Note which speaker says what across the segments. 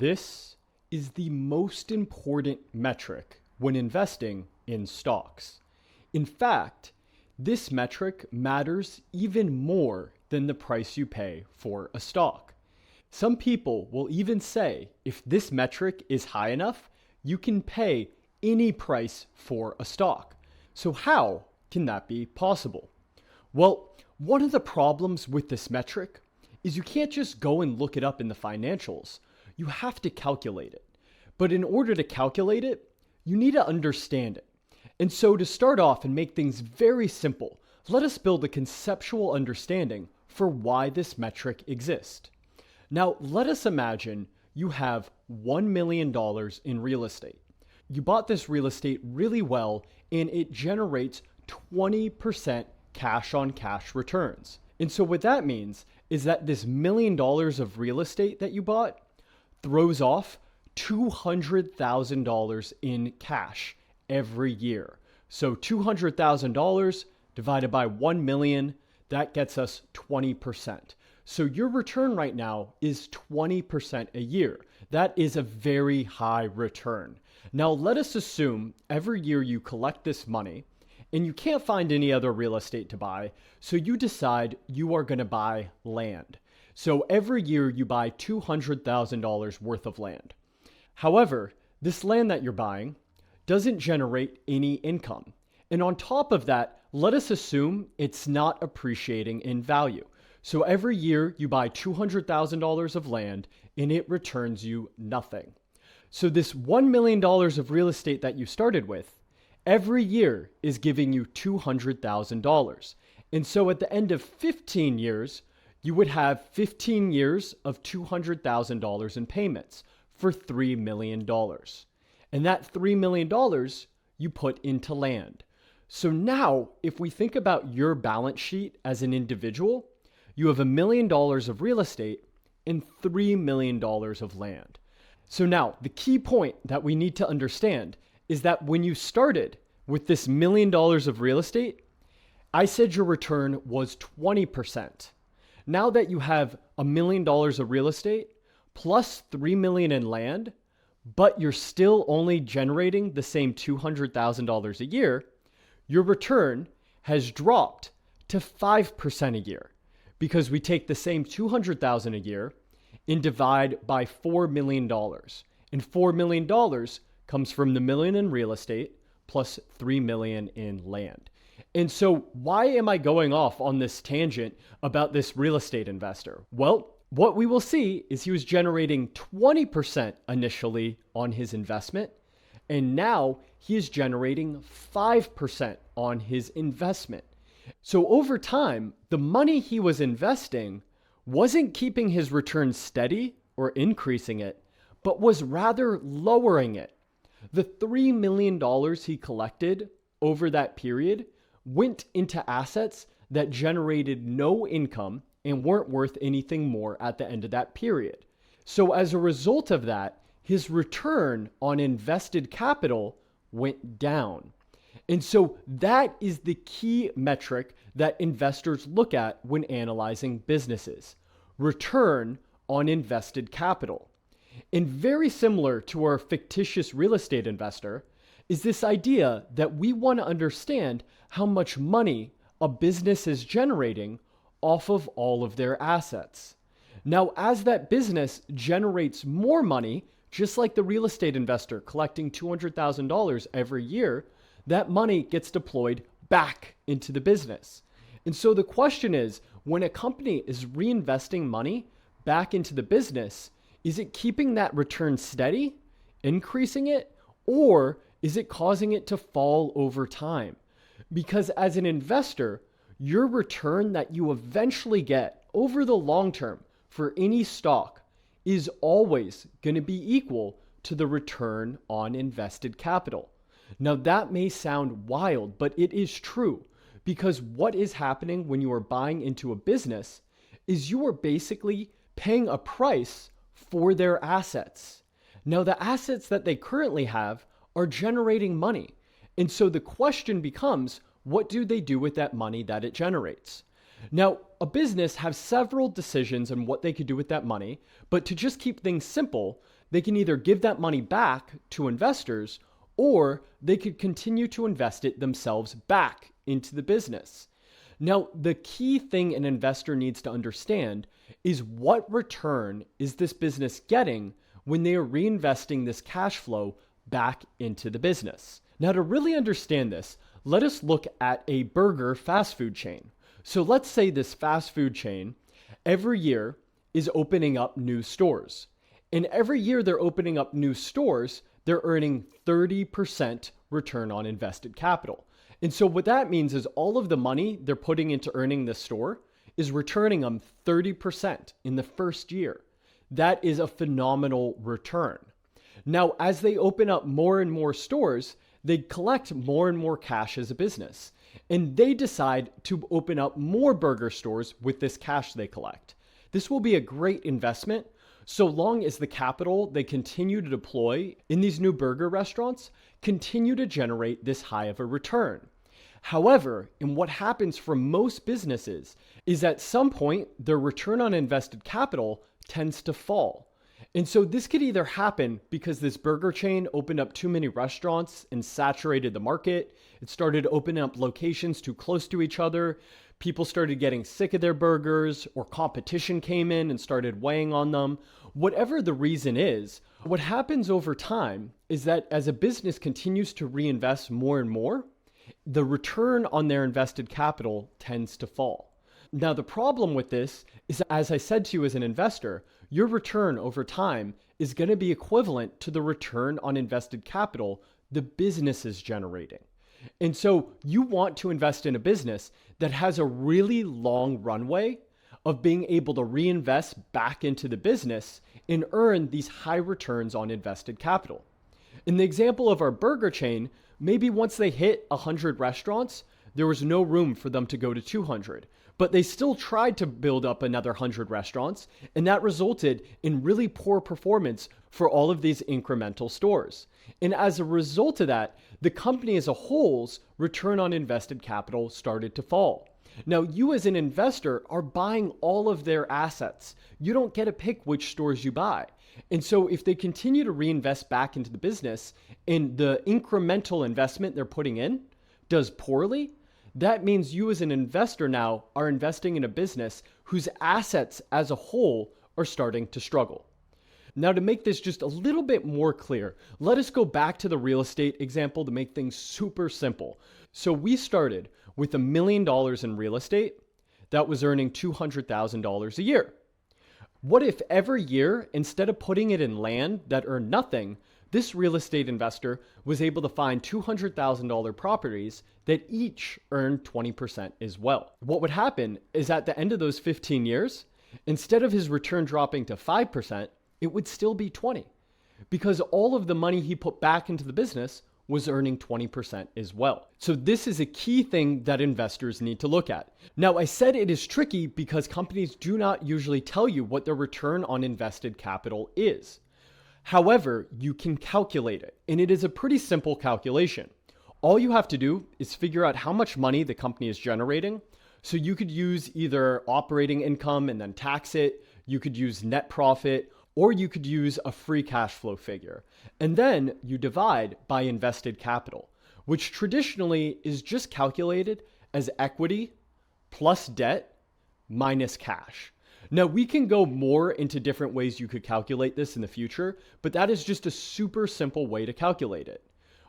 Speaker 1: This is the most important metric when investing in stocks. In fact, this metric matters even more than the price you pay for a stock. Some people will even say if this metric is high enough, you can pay any price for a stock. So how can that be possible? Well, one of the problems with this metric is you can't just go and look it up in the financials. You have to calculate it. But in order to calculate it, you need to understand it. And so to start off and make things very simple, let us build a conceptual understanding for why this metric exists. Now, let us imagine you have $1 million in real estate. You bought this real estate really well and it generates 20% cash on cash returns. And so what that means is that this $1 million of real estate that you bought throws off $200,000 in cash every year. So $200,000 divided by 1 million, that gets us 20%. So your return right now is 20% a year. That is a very high return. Now let us assume every year you collect this money and you can't find any other real estate to buy, so you decide you are going to buy land. So every year you buy $200,000 worth of land. However, this land that you're buying doesn't generate any income. And on top of that, let us assume it's not appreciating in value. So every year you buy $200,000 of land and it returns you nothing. So this $1 million of real estate that you started with, every year is giving you $200,000. And so at the end of 15 years, you would have 15 years of $200,000 in payments for $3 million. And that $3 million you put into land. So now, if we think about your balance sheet as an individual, you have $1 million of real estate and $3 million of land. So now, the key point that we need to understand is that when you started with this $1 million of real estate, I said your return was 20%. Now that you have $1 million of real estate plus $3 million in land, but you're still only generating the same $200,000 a year, your return has dropped to 5% a year because we take the same $200,000 a year and divide by $4 million. And $4 million comes from the million in real estate plus $3 million in land. And so why am I going off on this tangent about this real estate investor? Well, what we will see is he was generating 20% initially on his investment, and now he is generating 5% on his investment. So over time, the money he was investing wasn't keeping his return steady or increasing it, but was rather lowering it. The $3 million he collected over that period went into assets that generated no income and weren't worth anything more at the end of that period. So as a result of that, his return on invested capital went down. And so that is the key metric that investors look at when analyzing businesses: return on invested capital. And very similar to our fictitious real estate investor is this idea that we want to understand how much money a business is generating off of all of their assets. Now, as that business generates more money, just like the real estate investor collecting $200,000 every year, that money gets deployed back into the business. And so the question is, when a company is reinvesting money back into the business, is it keeping that return steady, increasing it, or is it causing it to fall over time? Because as an investor, your return that you eventually get over the long term for any stock is always going to be equal to the return on invested capital. Now that may sound wild, but it is true, because what is happening when you are buying into a business is you are basically paying a price for their assets. Now the assets that they currently have are generating money. And so the question becomes, what do they do with that money that it generates? Now, a business has several decisions on what they could do with that money, but to just keep things simple, they can either give that money back to investors or they could continue to invest it themselves back into the business. Now, the key thing an investor needs to understand is what return is this business getting when they are reinvesting this cash flow back into the business. Now, to really understand this, let us look at a burger fast food chain. So let's say this fast food chain every year is opening up new stores. And every year they're opening up new stores, they're earning 30% return on invested capital. And so what that means is all of the money they're putting into earning this store is returning them 30% in the first year. That is a phenomenal return. Now, as they open up more and more stores, they collect more and more cash as a business. And they decide to open up more burger stores with this cash they collect. This will be a great investment so long as the capital they continue to deploy in these new burger restaurants continue to generate this high of a return. However, and what happens for most businesses is at some point, their return on invested capital tends to fall. And so this could either happen because this burger chain opened up too many restaurants and saturated the market. It started opening up locations too close to each other. People started getting sick of their burgers, or competition came in and started weighing on them. Whatever the reason is, what happens over time is that as a business continues to reinvest more and more, the return on their invested capital tends to fall. Now, the problem with this is, as I said to you as an investor, your return over time is going to be equivalent to the return on invested capital the business is generating. And so you want to invest in a business that has a really long runway of being able to reinvest back into the business and earn these high returns on invested capital. In the example of our burger chain, maybe once they hit 100 restaurants, there was no room for them to go to 200. But they still tried to build up another 100 restaurants, and that resulted in really poor performance for all of these incremental stores. And as a result of that, the company as a whole's return on invested capital started to fall. Now, you as an investor are buying all of their assets. You don't get to pick which stores you buy. And so if they continue to reinvest back into the business and the incremental investment they're putting in does poorly, that means you as an investor now are investing in a business whose assets as a whole are starting to struggle. Now, to make this just a little bit more clear, let us go back to the real estate example to make things super simple. So we started with $1 million in real estate that was earning $200,000 a year. What if every year, instead of putting it in land that earned nothing, this real estate investor was able to find $200,000 properties that each earned 20% as well? What would happen is at the end of those 15 years, instead of his return dropping to 5%, it would still be 20%, because all of the money he put back into the business was earning 20% as well. So this is a key thing that investors need to look at. Now, I said it is tricky because companies do not usually tell you what their return on invested capital is. However, you can calculate it, and it is a pretty simple calculation. All you have to do is figure out how much money the company is generating. So you could use either operating income and then tax it. You could use net profit, or you could use a free cash flow figure. And then you divide by invested capital, which traditionally is just calculated as equity plus debt minus cash. Now, we can go more into different ways you could calculate this in the future, but that is just a super simple way to calculate it.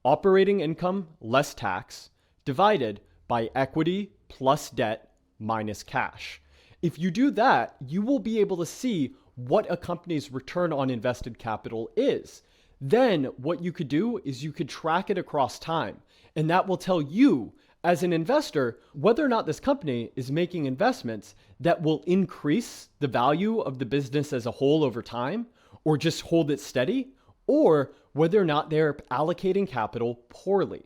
Speaker 1: Operating income less tax divided by equity plus debt minus cash. If you do that, you will be able to see what a company's return on invested capital is. Then what you could do is you could track it across time, and that will tell you as an investor whether or not this company is making investments that will increase the value of the business as a whole over time, or just hold it steady, or whether or not they're allocating capital poorly.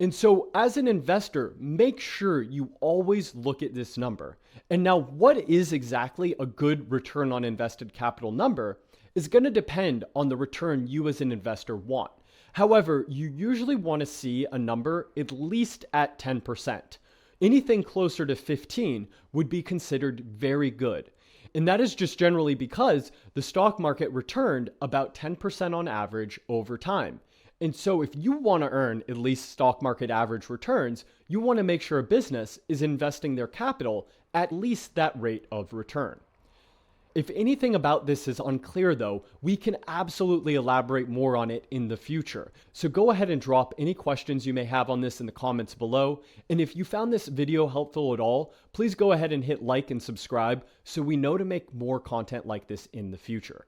Speaker 1: And so as an investor, make sure you always look at this number. And now, what is exactly a good return on invested capital number is going to depend on the return you as an investor want. However, you usually want to see a number at least at 10%. Anything closer to 15 would be considered very good. And that is just generally because the stock market returned about 10% on average over time. And so if you want to earn at least stock market average returns, you want to make sure a business is investing their capital at least that rate of return. If anything about this is unclear though, we can absolutely elaborate more on it in the future. So go ahead and drop any questions you may have on this in the comments below. And if you found this video helpful at all, please go ahead and hit like and subscribe so we know to make more content like this in the future.